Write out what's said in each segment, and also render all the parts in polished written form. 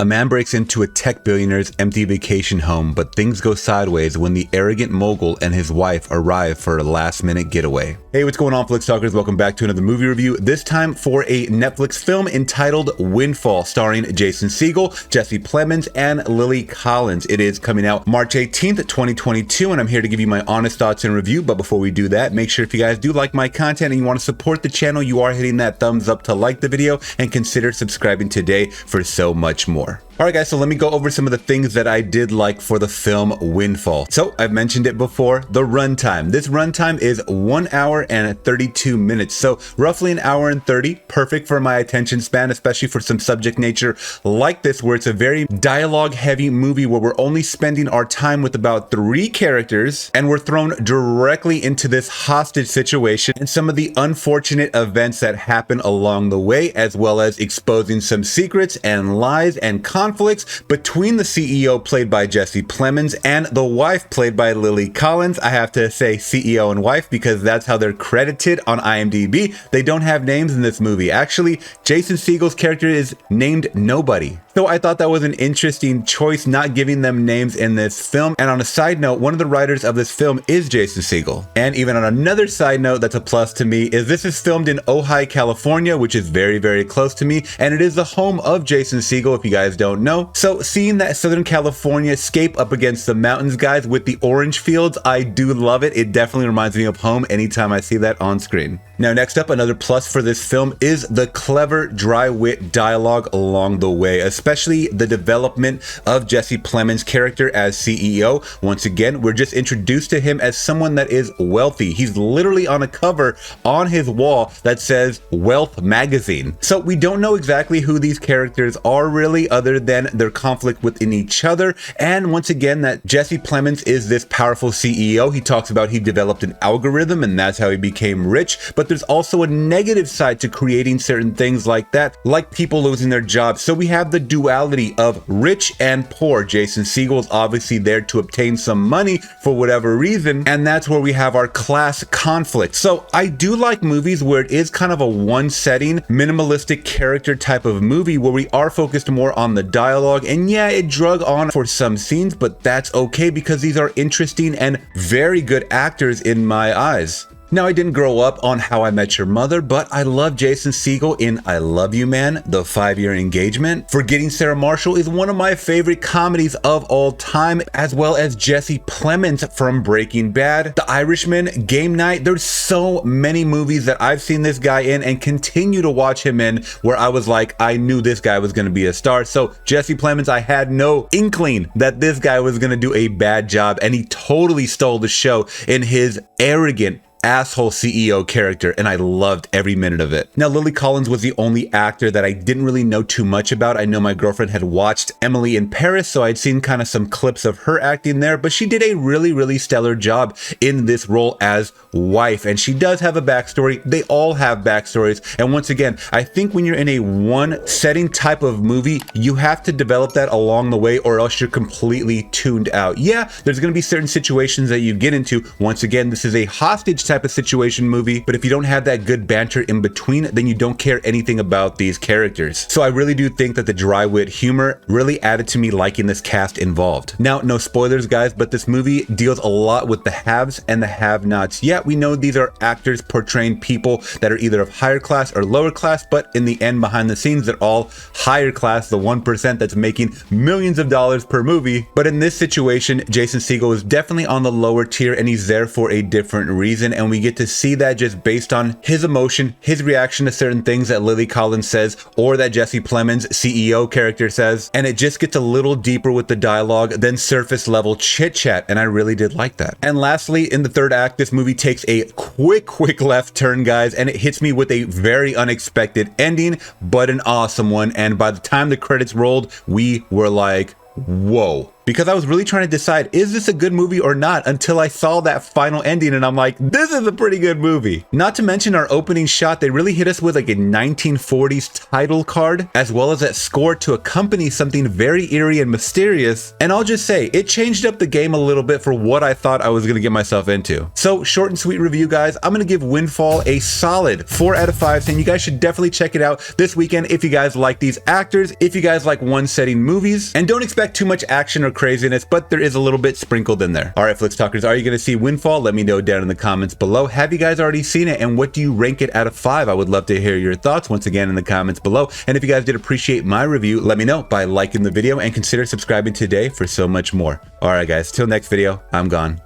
A man breaks into a tech billionaire's empty vacation home, but things go sideways when the arrogant mogul and his wife arrive for a last-minute getaway. Hey, what's going on, Flix Talkers? Welcome back to another movie review, this time for a Netflix film entitled Windfall, starring Jason Segel, Jesse Plemons, and Lily Collins. It is coming out March 18th, 2022, and I'm here to give you my honest thoughts and review. But before we do that, make sure if you guys do like my content and you want to support the channel, you are hitting that thumbs up to like the video, and consider subscribing today for so much more. Alright guys, so let me go over some of the things that I did like for the film Windfall. So I've mentioned it before, the runtime. This runtime is 1 hour and 32 minutes. So roughly an hour and 30, perfect for my attention span, especially for some subject nature like this, where it's a very dialogue heavy movie where we're only spending our time with about 3 characters and we're thrown directly into this hostage situation and some of the unfortunate events that happen along the way, as well as exposing some secrets and lies and conflicts between the CEO played by Jesse Plemons and the wife played by Lily Collins. I have to say CEO and wife because that's how they're credited on IMDb. They don't have names in this movie. Actually, Jason Segel's character is named Nobody. So I thought that was an interesting choice, not giving them names in this film. And on a side note, one of the writers of this film is Jason Segel. And even on another side note that's a plus to me is this is filmed in Ojai, California, which is very, very close to me. And it is the home of Jason Segel, if you guys don't know. So seeing that Southern California scape up against the mountains, guys, with the orange fields, I do love it. It definitely reminds me of home anytime I see that on screen. Now, next up, another plus for this film is the clever, dry wit dialogue along the way, especially the development of Jesse Plemons' character as CEO. Once again, we're just introduced to him as someone that is wealthy. He's literally on a cover on his wall that says Wealth Magazine. So we don't know exactly who these characters are really, other than their conflict within each other. And once again, that Jesse Plemons is this powerful CEO. He talks about he developed an algorithm and that's how he became rich. But there's also a negative side to creating certain things like that, like people losing their jobs. So we have the duality of rich and poor. Jason Segel is obviously there to obtain some money for whatever reason, and that's where we have our class conflict. So I do like movies where it is kind of a one setting, minimalistic character type of movie where we are focused more on the dialogue. And yeah, it drug on for some scenes, but that's okay because these are interesting and very good actors in my eyes. Now, I didn't grow up on How I Met Your Mother, but I love Jason Segel in I Love You Man, The 5-Year Engagement. Forgetting Sarah Marshall is one of my favorite comedies of all time, as well as Jesse Plemons from Breaking Bad, The Irishman, Game Night. There's so many movies that I've seen this guy in and continue to watch him in where I was like, I knew this guy was going to be a star. So Jesse Plemons, I had no inkling that this guy was going to do a bad job, and he totally stole the show in his arrogant asshole CEO character, and I loved every minute of it. Now, Lily Collins was the only actor that I didn't really know too much about. I know my girlfriend had watched Emily in Paris, so I'd seen kind of some clips of her acting there, but she did a really, really stellar job in this role as wife, and she does have a backstory. They all have backstories, and once again, I think when you're in a one setting type of movie, you have to develop that along the way, or else you're completely tuned out. Yeah, there's going to be certain situations that you get into. Once again, this is a hostage type of situation movie, but if you don't have that good banter in between, then you don't care anything about these characters. So I really do think that the dry wit humor really added to me liking this cast involved. Now, no spoilers, guys, but this movie deals a lot with the haves and the have-nots. Yeah, we know these are actors portraying people that are either of higher class or lower class, but in the end, behind the scenes, they're all higher class, the 1% that's making millions of dollars per movie. But in this situation, Jason Segel is definitely on the lower tier, and he's there for a different reason. And we get to see that just based on his emotion, his reaction to certain things that Lily Collins says, or that Jesse Plemons' CEO character says. And it just gets a little deeper with the dialogue than surface level chit chat. And I really did like that. And lastly, in the third act, this movie takes a quick left turn, guys, and it hits me with a very unexpected ending, but an awesome one. And by the time the credits rolled, we were like, whoa. because I was really trying to decide, is this a good movie or not, until I saw that final ending and I'm like, this is a pretty good movie. Not to mention our opening shot, they really hit us with like a 1940s title card, as well as that score to accompany something very eerie and mysterious. And I'll just say, it changed up the game a little bit for what I thought I was gonna get myself into. So short and sweet review, guys. I'm gonna give Windfall a solid 4 out of 5, saying you guys should definitely check it out this weekend if you guys like these actors, if you guys like one setting movies, and don't expect too much action or craziness, but there is a little bit sprinkled in there. All right, Flix Talkers, are you gonna see Windfall? Let me know down in the comments below. Have you guys already seen it, and what do you rank it out of 5? I would love to hear your thoughts once again in the comments below. And if you guys did appreciate my review, let me know by liking the video and consider subscribing today for so much more. All right, guys, till next video, I'm gone.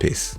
Peace.